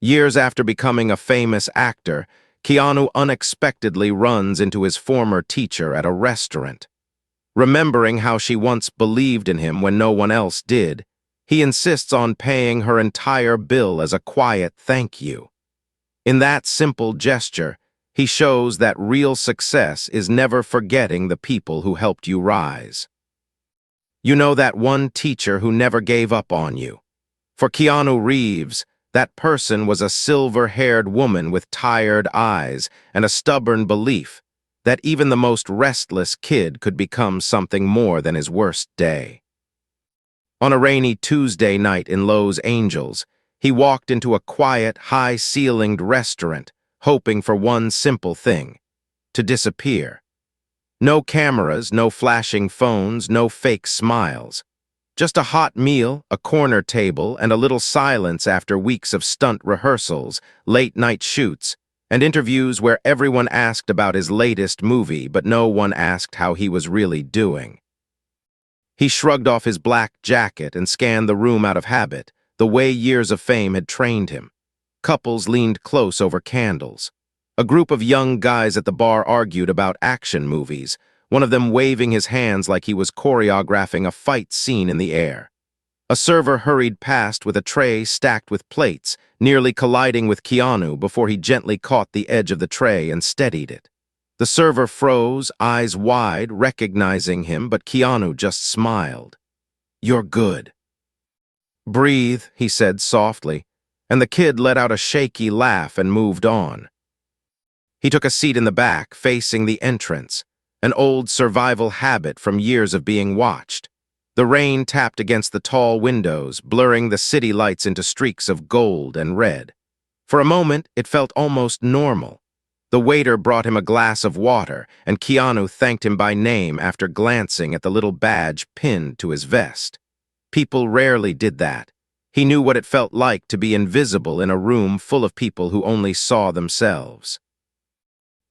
Years after becoming a famous actor, Keanu unexpectedly runs into his former teacher at a restaurant. Remembering how she once believed in him when no one else did, he insists on paying her entire bill as a quiet thank you. In that simple gesture, he shows that real success is never forgetting the people who helped you rise. You know, that one teacher who never gave up on you. For Keanu Reeves, that person was a silver-haired woman with tired eyes and a stubborn belief that even the most restless kid could become something more than his worst day. On a rainy Tuesday night in Los Angeles, he walked into a quiet, high-ceilinged restaurant, hoping for one simple thing: to disappear. No cameras, no flashing phones, no fake smiles. Just a hot meal, a corner table, and a little silence after weeks of stunt rehearsals, late-night shoots, and interviews where everyone asked about his latest movie, but no one asked how he was really doing. He shrugged off his black jacket and scanned the room out of habit, the way years of fame had trained him. Couples leaned close over candles. A group of young guys at the bar argued about action movies, one of them waving his hands like he was choreographing a fight scene in the air. A server hurried past with a tray stacked with plates, nearly colliding with Keanu before he gently caught the edge of the tray and steadied it. The server froze, eyes wide, recognizing him, but Keanu just smiled. "You're good." "Breathe," he said softly, and the kid let out a shaky laugh and moved on. He took a seat in the back, facing the entrance, an old survival habit from years of being watched. The rain tapped against the tall windows, blurring the city lights into streaks of gold and red. For a moment, it felt almost normal. The waiter brought him a glass of water, and Keanu thanked him by name after glancing at the little badge pinned to his vest. People rarely did that. He knew what it felt like to be invisible in a room full of people who only saw themselves.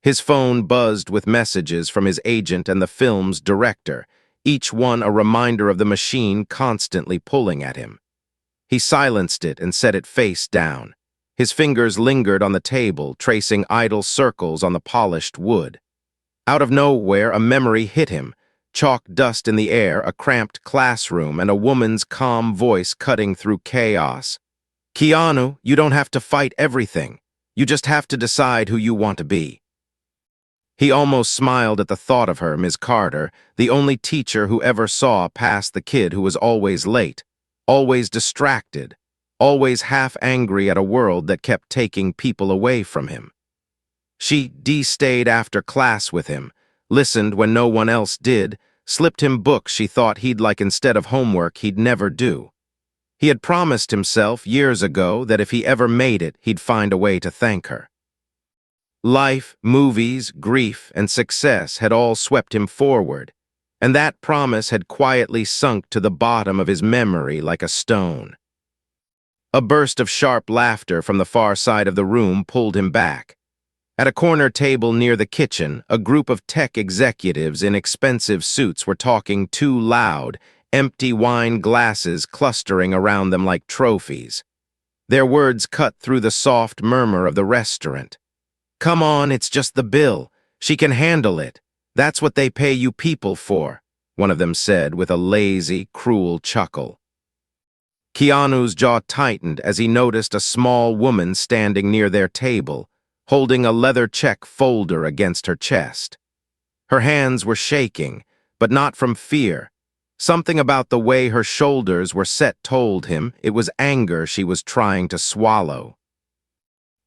His phone buzzed with messages from his agent and the film's director, each one a reminder of the machine constantly pulling at him. He silenced it and set it face down. His fingers lingered on the table, tracing idle circles on the polished wood. Out of nowhere, a memory hit him. Chalk dust in the air, a cramped classroom, and a woman's calm voice cutting through chaos. "Keanu, you don't have to fight everything. You just have to decide who you want to be." He almost smiled at the thought of her, Ms. Carter, the only teacher who ever saw past the kid who was always late, always distracted, always half angry at a world that kept taking people away from him. She stayed after class with him, listened when no one else did, slipped him books she thought he'd like instead of homework he'd never do. He had promised himself years ago that if he ever made it, he'd find a way to thank her. Life, movies, grief, and success had all swept him forward, and that promise had quietly sunk to the bottom of his memory like a stone. A burst of sharp laughter from the far side of the room pulled him back. At a corner table near the kitchen, a group of tech executives in expensive suits were talking too loud, empty wine glasses clustering around them like trophies. Their words cut through the soft murmur of the restaurant. "Come on, it's just the bill. She can handle it. That's what they pay you people for," one of them said with a lazy, cruel chuckle. Keanu's jaw tightened as he noticed a small woman standing near their table, holding a leather check folder against her chest. Her hands were shaking, but not from fear. Something about the way her shoulders were set told him it was anger she was trying to swallow.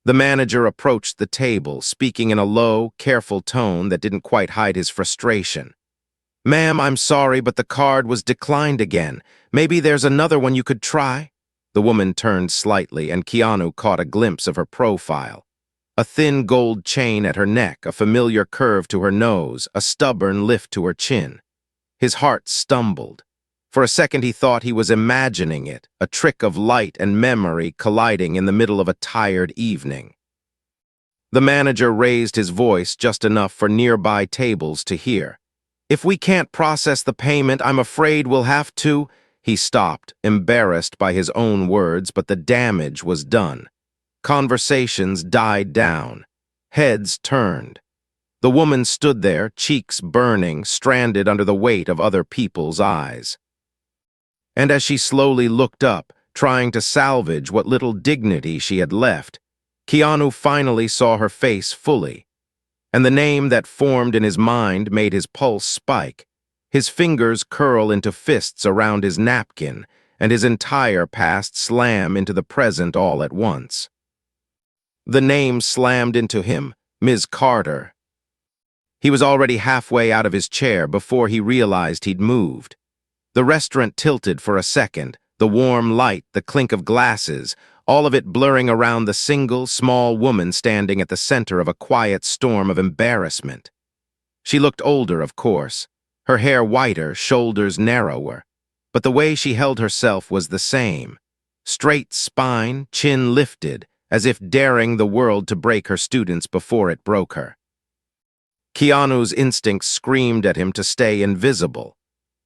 The manager approached the table, speaking in a low, careful tone that didn't quite hide his frustration. "Ma'am, I'm sorry, but the card was declined again. Maybe there's another one you could try?" The woman turned slightly, and Keanu caught a glimpse of her profile. A thin gold chain at her neck, a familiar curve to her nose, a stubborn lift to her chin. His heart stumbled. For a second he thought he was imagining it, a trick of light and memory colliding in the middle of a tired evening. The manager raised his voice just enough for nearby tables to hear. "If we can't process the payment, I'm afraid we'll have to—" He stopped, embarrassed by his own words, but the damage was done. Conversations died down. Heads turned. The woman stood there, cheeks burning, stranded under the weight of other people's eyes. And as she slowly looked up, trying to salvage what little dignity she had left, Keanu finally saw her face fully, and the name that formed in his mind made his pulse spike, his fingers curl into fists around his napkin, and his entire past slam into the present all at once. The name slammed into him, Ms. Carter. He was already halfway out of his chair before he realized he'd moved. The restaurant tilted for a second, the warm light, the clink of glasses, all of it blurring around the single, small woman standing at the center of a quiet storm of embarrassment. She looked older, of course, her hair whiter, shoulders narrower, but the way she held herself was the same. Straight spine, chin lifted, as if daring the world to break her students before it broke her. Keanu's instincts screamed at him to stay invisible.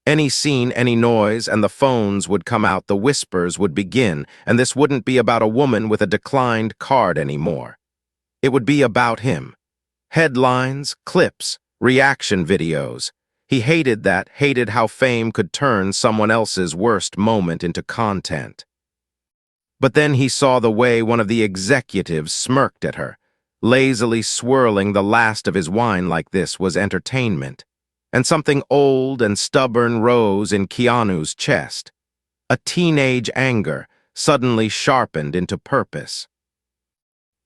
Any scene, any noise, and the phones would come out, the whispers would begin, and this wouldn't be about a woman with a declined card anymore. It would be about him. Headlines, clips, reaction videos. He hated that, hated how fame could turn someone else's worst moment into content. But then he saw the way one of the executives smirked at her, lazily swirling the last of his wine like this was entertainment. And something old and stubborn rose in Keanu's chest. A teenage anger, suddenly sharpened into purpose.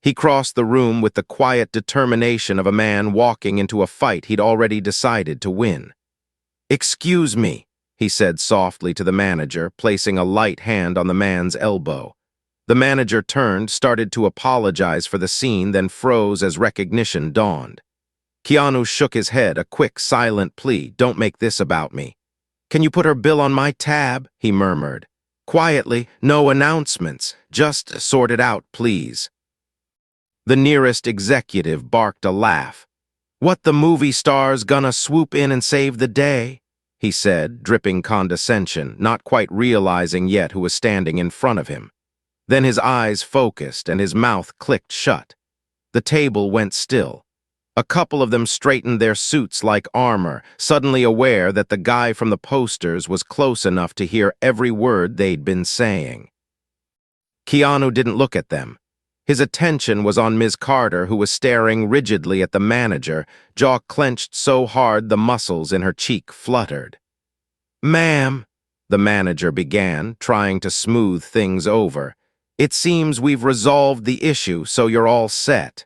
He crossed the room with the quiet determination of a man walking into a fight he'd already decided to win. "Excuse me," he said softly to the manager, placing a light hand on the man's elbow. The manager turned, started to apologize for the scene, then froze as recognition dawned. Keanu shook his head, a quick, silent plea. "Don't make this about me." "Can you put her bill on my tab?" he murmured. Quietly, no announcements, just sort it out, please. The nearest executive barked a laugh. "What, the movie star's gonna swoop in and save the day?" he said, dripping condescension, not quite realizing yet who was standing in front of him. Then his eyes focused and his mouth clicked shut. The table went still. A couple of them straightened their suits like armor, suddenly aware that the guy from the posters was close enough to hear every word they'd been saying. Keanu didn't look at them. His attention was on Ms. Carter, who was staring rigidly at the manager, jaw clenched so hard the muscles in her cheek fluttered. "Ma'am," the manager began, trying to smooth things over, "it seems we've resolved the issue, so you're all set."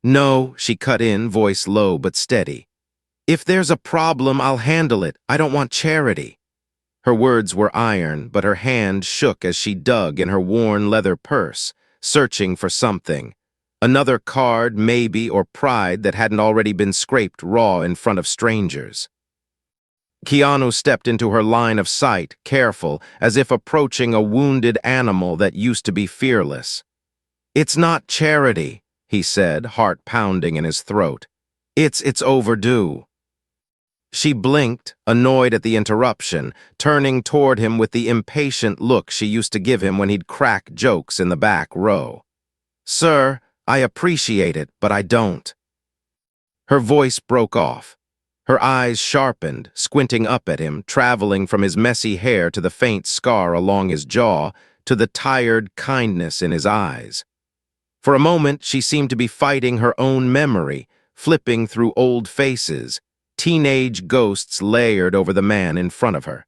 "No," she cut in, voice low but steady. "If there's a problem, I'll handle it. I don't want charity." Her words were iron, but her hand shook as she dug in her worn leather purse, searching for something. Another card, maybe, or pride that hadn't already been scraped raw in front of strangers. Keanu stepped into her line of sight, careful, as if approaching a wounded animal that used to be fearless. "It's not charity," he said, heart pounding in his throat. It's overdue." She blinked, annoyed at the interruption, turning toward him with the impatient look she used to give him when he'd crack jokes in the back row. "Sir, I appreciate it, but I don't." Her voice broke off. Her eyes sharpened, squinting up at him, traveling from his messy hair to the faint scar along his jaw, to the tired kindness in his eyes. For a moment, she seemed to be fighting her own memory, flipping through old faces, teenage ghosts layered over the man in front of her.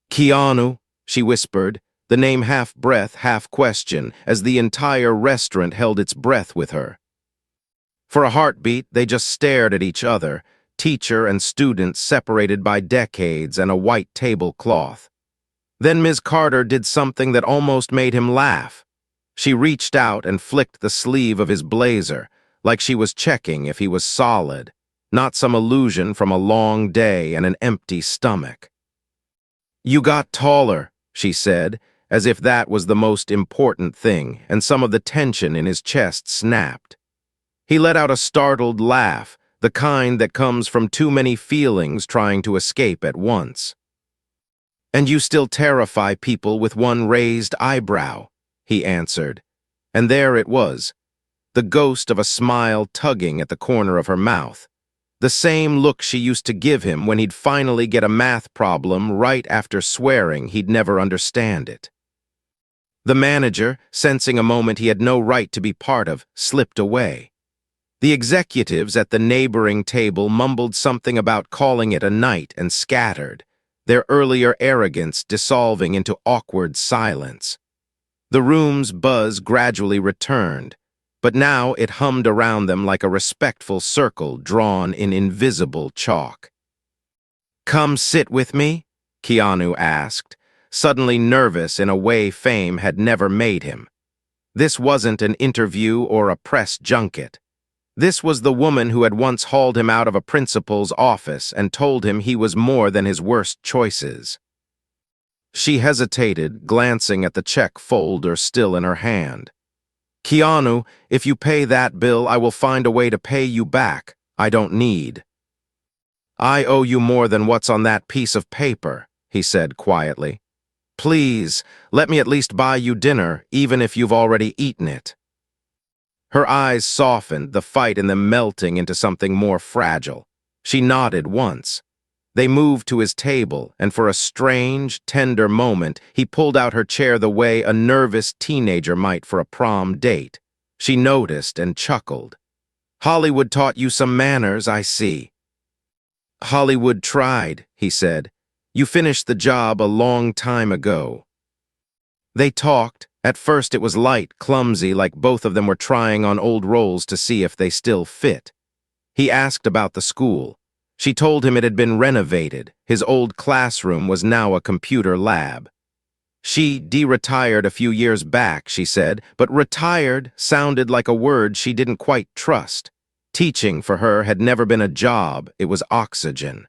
"Keanu," she whispered, the name half breath, half question, as the entire restaurant held its breath with her. For a heartbeat, they just stared at each other, teacher and student separated by decades and a white tablecloth. Then Ms. Carter did something that almost made him laugh. She reached out and flicked the sleeve of his blazer, like she was checking if he was solid, not some illusion from a long day and an empty stomach. "You got taller," she said, as if that was the most important thing, and some of the tension in his chest snapped. He let out a startled laugh, the kind that comes from too many feelings trying to escape at once. "And you still terrify people with one raised eyebrow," he answered. And there it was, the ghost of a smile tugging at the corner of her mouth. The same look she used to give him when he'd finally get a math problem right after swearing he'd never understand it. The manager, sensing a moment he had no right to be part of, slipped away. The executives at the neighboring table mumbled something about calling it a night and scattered, their earlier arrogance dissolving into awkward silence. The room's buzz gradually returned, but now it hummed around them like a respectful circle drawn in invisible chalk. "Come sit with me?" Keanu asked, suddenly nervous in a way fame had never made him. This wasn't an interview or a press junket. This was the woman who had once hauled him out of a principal's office and told him he was more than his worst choices. She hesitated, glancing at the check folder still in her hand. "Keanu, if you pay that bill, I will find a way to pay you back. I don't need." "I owe you more than what's on that piece of paper," he said quietly. "Please, let me at least buy you dinner, even if you've already eaten it." Her eyes softened, the fight in them melting into something more fragile. She nodded once. They moved to his table, and for a strange, tender moment, he pulled out her chair the way a nervous teenager might for a prom date. She noticed and chuckled. "Hollywood taught you some manners, I see." "Hollywood tried," he said. "You finished the job a long time ago." They talked. At first it was light, clumsy, like both of them were trying on old roles to see if they still fit. He asked about the school. She told him it had been renovated. His old classroom was now a computer lab. She de-retired a few years back, she said, but retired sounded like a word she didn't quite trust. Teaching for her had never been a job, it was oxygen.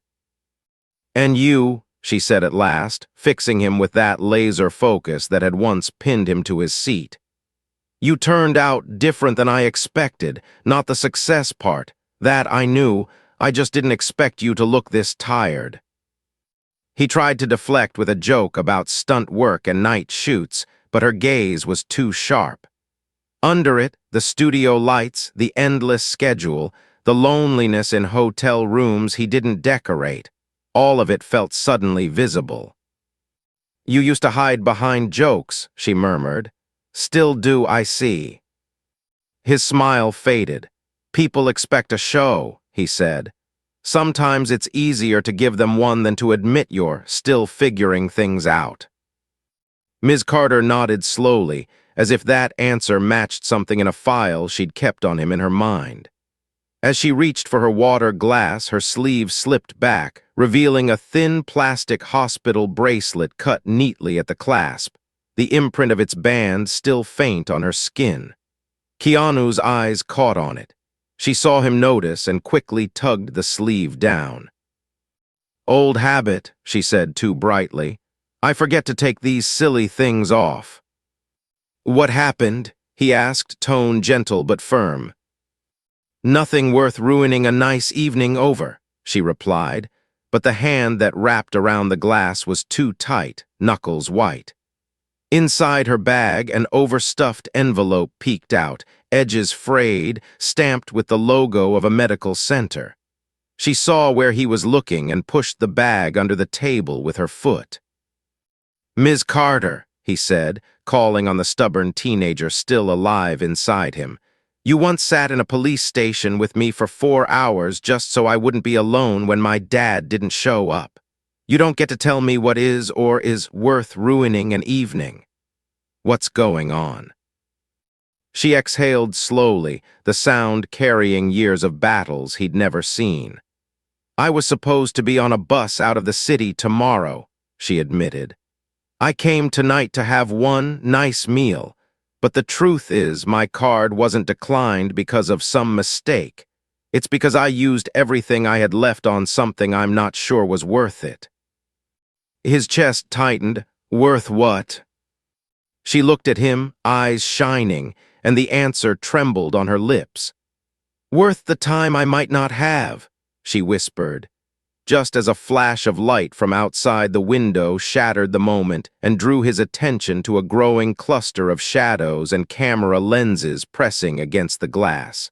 "And you," she said at last, fixing him with that laser focus that had once pinned him to his seat. "You turned out different than I expected, not the success part. That I knew. I just didn't expect you to look this tired." He tried to deflect with a joke about stunt work and night shoots, but her gaze was too sharp. Under it, the studio lights, the endless schedule, the loneliness in hotel rooms he didn't decorate. All of it felt suddenly visible. "You used to hide behind jokes," she murmured. "Still do, I see." His smile faded. "People expect a show," he said. "Sometimes it's easier to give them one than to admit you're still figuring things out." Ms. Carter nodded slowly, as if that answer matched something in a file she'd kept on him in her mind. As she reached for her water glass, her sleeve slipped back, revealing a thin plastic hospital bracelet cut neatly at the clasp, the imprint of its band still faint on her skin. Keanu's eyes caught on it. She saw him notice and quickly tugged the sleeve down. "Old habit," she said too brightly. "I forget to take these silly things off." "What happened?" he asked, tone gentle but firm. "Nothing worth ruining a nice evening over," she replied, but the hand that wrapped around the glass was too tight, knuckles white. Inside her bag, an overstuffed envelope peeked out, edges frayed, stamped with the logo of a medical center. She saw where he was looking and pushed the bag under the table with her foot. "Ms. Carter," he said, calling on the stubborn teenager still alive inside him. "You once sat in a police station with me for 4 hours just so I wouldn't be alone when my dad didn't show up. You don't get to tell me what is or is worth ruining an evening. What's going on?" She exhaled slowly, the sound carrying years of battles he'd never seen. "I was supposed to be on a bus out of the city tomorrow," she admitted. "I came tonight to have one nice meal, but the truth is my card wasn't declined because of some mistake. It's because I used everything I had left on something I'm not sure was worth it." His chest tightened. "Worth what?" She looked at him, eyes shining, and the answer trembled on her lips. "Worth the time I might not have," she whispered. just as a flash of light from outside the window shattered the moment and drew his attention to a growing cluster of shadows and camera lenses pressing against the glass.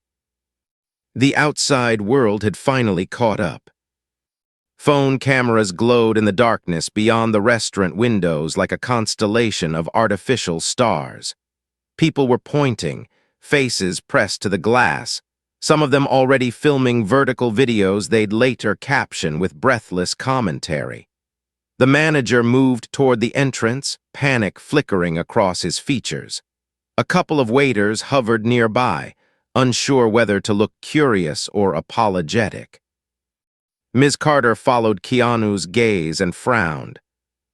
The outside world had finally caught up. Phone cameras glowed in the darkness beyond the restaurant windows like a constellation of artificial stars. People were pointing, faces pressed to the glass, some of them already filming vertical videos they'd later caption with breathless commentary. The manager moved toward the entrance, panic flickering across his features. A couple of waiters hovered nearby, unsure whether to look curious or apologetic. Ms. Carter followed Keanu's gaze and frowned.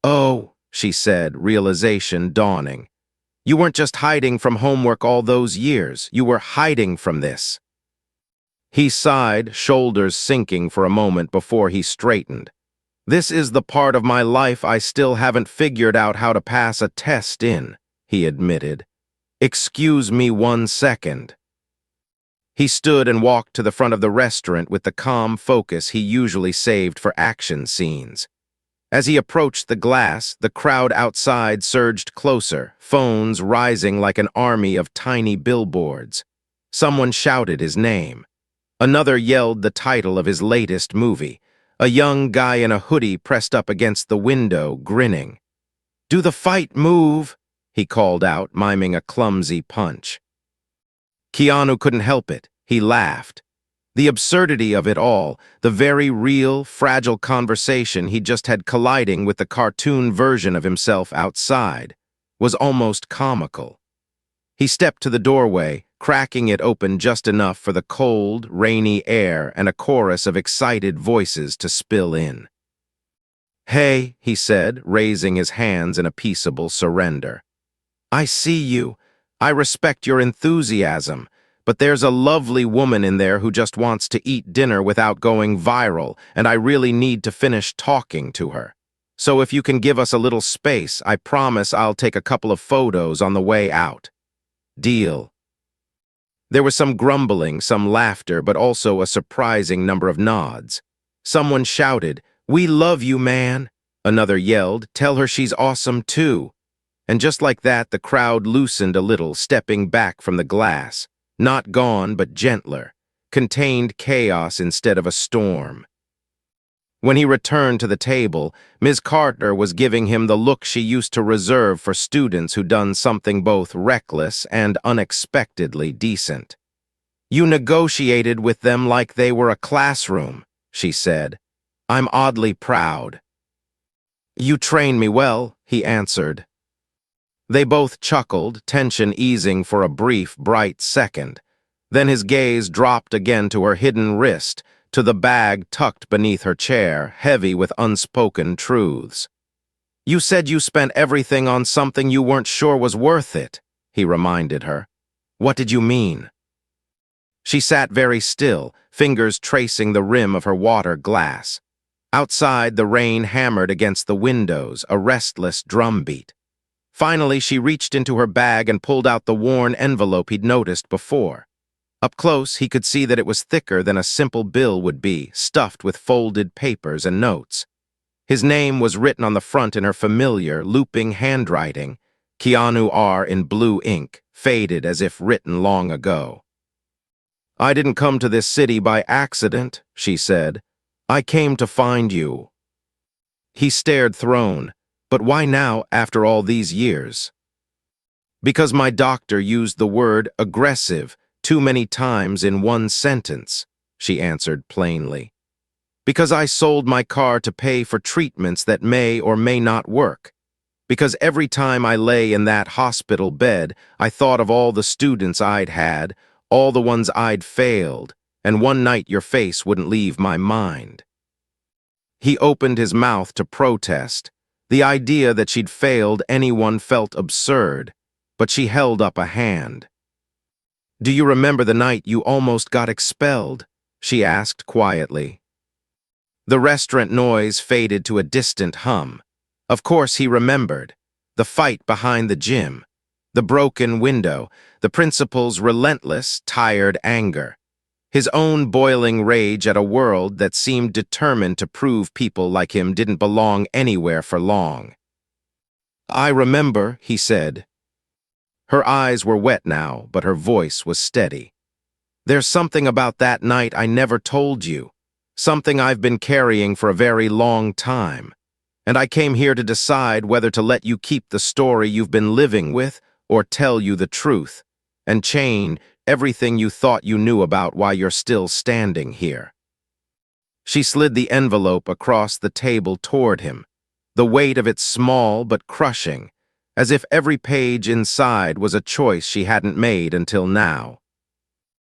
"Oh," she said, realization dawning. "You weren't just hiding from homework all those years. You were hiding from this." He sighed, shoulders sinking for a moment before he straightened. "This is the part of my life I still haven't figured out how to pass a test in," he admitted. "Excuse me 1 second." He stood and walked to the front of the restaurant with the calm focus he usually saved for action scenes. As he approached the glass, the crowd outside surged closer, phones rising like an army of tiny billboards. Someone shouted his name. Another yelled the title of his latest movie. A young guy in a hoodie pressed up against the window, grinning. "Do the fight move?" he called out, miming a clumsy punch. Keanu couldn't help it. He laughed. The absurdity of it all, the very real, fragile conversation he just had colliding with the cartoon version of himself outside, was almost comical. He stepped to the doorway, cracking it open just enough for the cold, rainy air and a chorus of excited voices to spill in. "Hey," he said, raising his hands in a peaceable surrender. "I see you. I respect your enthusiasm. But there's a lovely woman in there who just wants to eat dinner without going viral, and I really need to finish talking to her. So if you can give us a little space, I promise I'll take a couple of photos on the way out. Deal." There was some grumbling, some laughter, but also a surprising number of nods. Someone shouted, "We love you, man." Another yelled, "Tell her she's awesome too." And just like that, the crowd loosened a little, stepping back from the glass. Not gone, but gentler. Contained chaos instead of a storm. When he returned to the table, Ms. Carter was giving him the look she used to reserve for students who'd done something both reckless and unexpectedly decent. "You negotiated with them like they were a classroom," she said. "I'm oddly proud." "You train me well," he answered. They both chuckled, tension easing for a brief, bright second. Then his gaze dropped again to her hidden wrist, to the bag tucked beneath her chair, heavy with unspoken truths. "You said you spent everything on something you weren't sure was worth it," he reminded her. "What did you mean?" She sat very still, fingers tracing the rim of her water glass. Outside, the rain hammered against the windows, a restless drumbeat. Finally, she reached into her bag and pulled out the worn envelope he'd noticed before. Up close, he could see that it was thicker than a simple bill would be, stuffed with folded papers and notes. His name was written on the front in her familiar, looping handwriting, Keanu R. in blue ink, faded as if written long ago. "I didn't come to this city by accident," she said. "I came to find you." He stared thrown. "But why now, after all these years?" "Because my doctor used the word aggressive too many times in one sentence," she answered plainly. "Because I sold my car to pay for treatments that may or may not work. Because every time I lay in that hospital bed, I thought of all the students I'd had, all the ones I'd failed, and one night your face wouldn't leave my mind." He opened his mouth to protest. The idea that she'd failed anyone felt absurd, but she held up a hand. "Do you remember the night you almost got expelled?" she asked quietly. The restaurant noise faded to a distant hum. Of course he remembered. The fight behind the gym. The broken window. The principal's relentless, tired anger. his own boiling rage at a world that seemed determined to prove people like him didn't belong anywhere for long. "I remember," he said. Her eyes were wet now, but her voice was steady. "There's something about that night I never told you, something I've been carrying for a very long time. And I came here to decide whether to let you keep the story you've been living with or tell you the truth, and change everything you thought you knew about why you're still standing here." She slid the envelope across the table toward him, the weight of it small but crushing, as if every page inside was a choice she hadn't made until now.